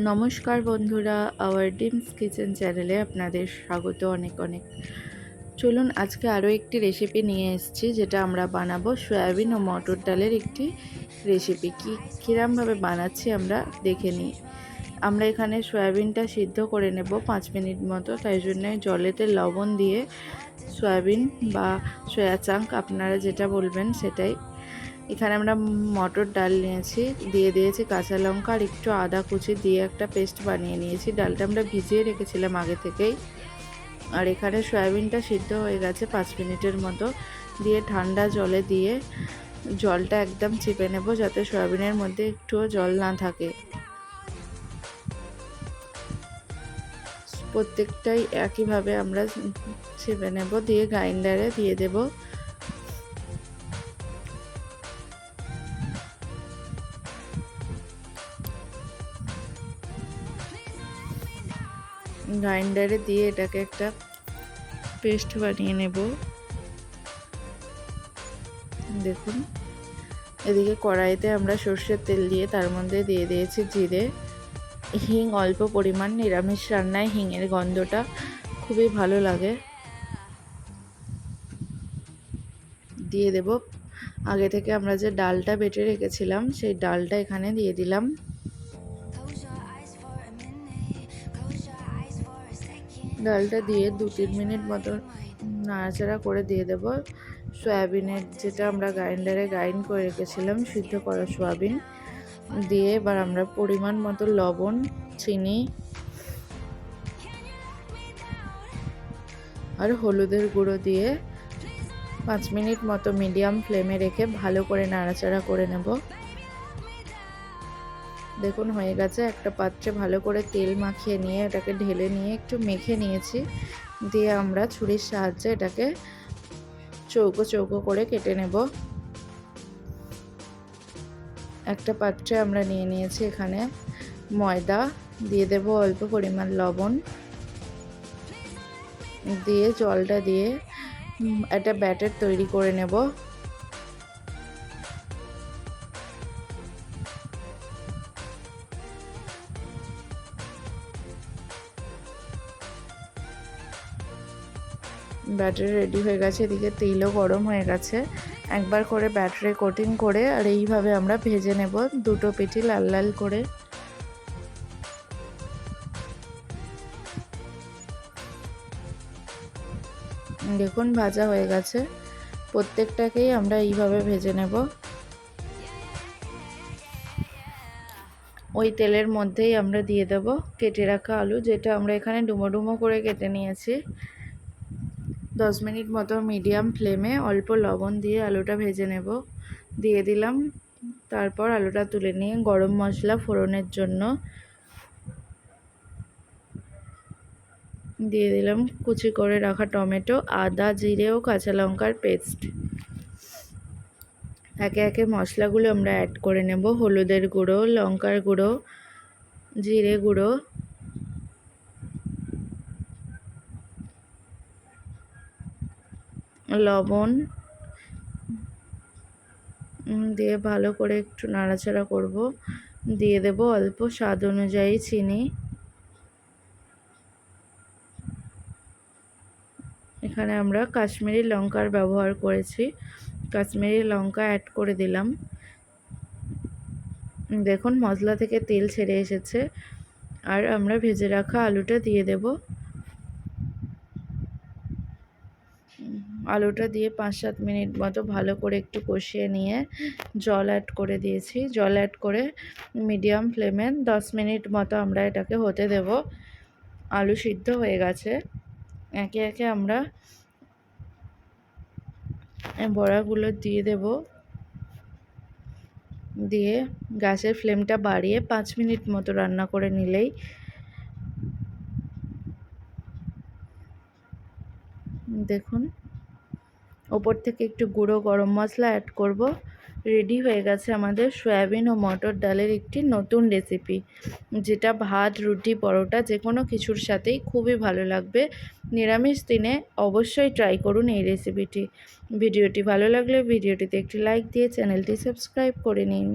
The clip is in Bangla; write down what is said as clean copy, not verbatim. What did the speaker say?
নমস্কার বন্ধুরা, আওয়ার ডিমস কিচেন চ্যানেলে আপনাদের স্বাগত অনেক অনেক। চলুন আজকে আরও একটি রেসিপি নিয়ে এসেছি, যেটা আমরা বানাবো সয়াবিন ও মটর ডালের একটি রেসিপি। কীরমভাবে বানাচ্ছি আমরা দেখে নিই। আমরা এখানে সয়াবিনটা সিদ্ধ করে নেব 5 মিনিট মতো, তাই জন্য জলেতে লবণ দিয়ে সয়াবিন বা সয়া চাঙ্ক আপনারা যেটা বলবেন সেটাই। এখানে আমরা মটর ডাল নিয়েছি, দিয়ে দিয়েছি কাঁচা লঙ্কা আর একটু আদা কুচি দিয়ে একটা পেস্ট বানিয়ে নিয়েছি। ডালটা আমরা ভিজিয়ে রেখেছিলাম আগে থেকেই। আর এখানে সয়াবিনটা সিদ্ধ হয়ে গেছে 5 মিনিটের মতো। দিয়ে ঠান্ডা জলে দিয়ে জলটা একদম চিপে নেব, যাতে সয়াবিনের মধ্যে একটুও জল না থাকে। প্রত্যেকটাই একইভাবে আমরা চেপে নেব, দিয়ে গ্রাইন্ডারে দিয়ে দেব। গ্রাইন্ডারে দিয়ে এটাকে একটা পেস্ট বানিয়ে নেব। দেখুন, এদিকে কড়াইতে আমরা সর্ষের তেল দিয়ে তার মধ্যে দিয়ে দিয়েছি জিরে, হিং অল্প পরিমাণ। নিরামিষ রান্নায় হিংয়ের গন্ধটা খুবই ভালো লাগে। দিয়ে দেব আগে থেকে আমরা যে ডালটা বেটে রেখেছিলাম, সেই ডালটা এখানে দিয়ে দিলাম। ডালটা দিয়ে 2-3 মিনিট মতো নাড়াচাড়া করে দিয়ে দেব সয়াবিনের, যেটা আমরা গ্রাইন্ডারে গ্রাইন্ড করে রেখেছিলাম সিদ্ধ করা সয়াবিন দিয়ে। এবার আমরা পরিমাণ মতো লবণ, চিনি আর হলুদের গুঁড়ো দিয়ে 5 মিনিট মতো মিডিয়াম ফ্লেমে রেখে ভালো করে নাড়াচাড়া করে নেব। দেখুন হয়ে গেছে। একটা পাত্রে ভালো করে তেল মাখিয়ে নিয়ে এটাকে ঢেলে নিয়ে একটু মেখে নিয়েছি। দিয়ে আমরা ছুরির সাহায্যে এটাকে চৌকো চৌকো করে কেটে নেব। একটা পাত্রে আমরা নিয়ে নিয়েছি এখানে ময়দা, দিয়ে দেব অল্প পরিমাণ লবণ, দিয়ে জলটা দিয়ে একটা ব্যাটার তৈরি করে নেব। ব্যাটার রেডি হয়ে গেছে। এদিকে তেলও গরম হয়ে গেছে। একবার করে ব্যাটারে কোটিং করে আর এইভাবে আমরা ভেজে নেব দুটো পিঠি লাল লাল করে। দেখুন ভাজা হয়ে গেছে। প্রত্যেকটাকেই আমরা এইভাবে ভেজে নেব। ওই তেলের মধ্যেই আমরা দিয়ে দেব কেটে রাখা আলু, যেটা আমরা এখানে ডুমো ডুমো করে কেটে নিয়েছি। 10 মিনিট মতো মিডিয়াম ফ্লেমে অল্প লবণ দিয়ে আলুটা ভেজে নেব। দিয়ে দিলাম। তারপর আলুটা তুলে নিয়ে গরম মশলা ফোড়নের জন্য দিয়ে দিলাম কুচি করে রাখা টমেটো, আদা, জিরে ও কাঁচা লঙ্কার পেস্ট। একে একে মশলাগুলো আমরা অ্যাড করে নেব। হলুদের গুঁড়ো, লঙ্কার গুঁড়ো, জিরে গুঁড়ো, লবণ দিয়ে ভালো করে একটু নাড়াচাড়া করব। দিয়ে দেব অল্প স্বাদ অনুযায়ী চিনি। এখানে আমরা কাশ্মীরি লঙ্কার ব্যবহার করেছি, কাশ্মীরি লঙ্কা অ্যাড করে দিলাম। দেখুন মশলা থেকে তেল ছেড়ে এসেছে। আর আমরা ভেজে রাখা আলুটা দিয়ে দেব। আলুটা দিয়ে 5-7 মিনিট মতো ভালো করে একটু কষিয়ে নিয়ে জল অ্যাড করে দিয়েছি। জল অ্যাড করে মিডিয়াম ফ্লেমে 10 মিনিট মতো আমরা এটাকে হতে দেব। আলু সিদ্ধ হয়ে গেছে। একে একে আমরা বড়াগুলো দিয়ে দেব। দিয়ে গ্যাসের ফ্লেমটা বাড়িয়ে 5 মিনিট মতো রান্না করে নিলেই দেখুন ওপর থেকে একটু গুঁড়ো গরম মশলা অ্যাড করব। রেডি হয়ে গেছে আমাদের সয়াবিন ও মটর ডালের একটি নতুন রেসিপি, যেটা ভাত, রুটি, পরোটা যে কোনো কিছুর সাথেই খুবই ভালো লাগবে। নিরামিষ দিনে অবশ্যই ট্রাই করুন এই রেসিপিটি। ভিডিওটি ভালো লাগলে ভিডিওটিতে একটি লাইক দিয়ে চ্যানেলটি সাবস্ক্রাইব করে নিন।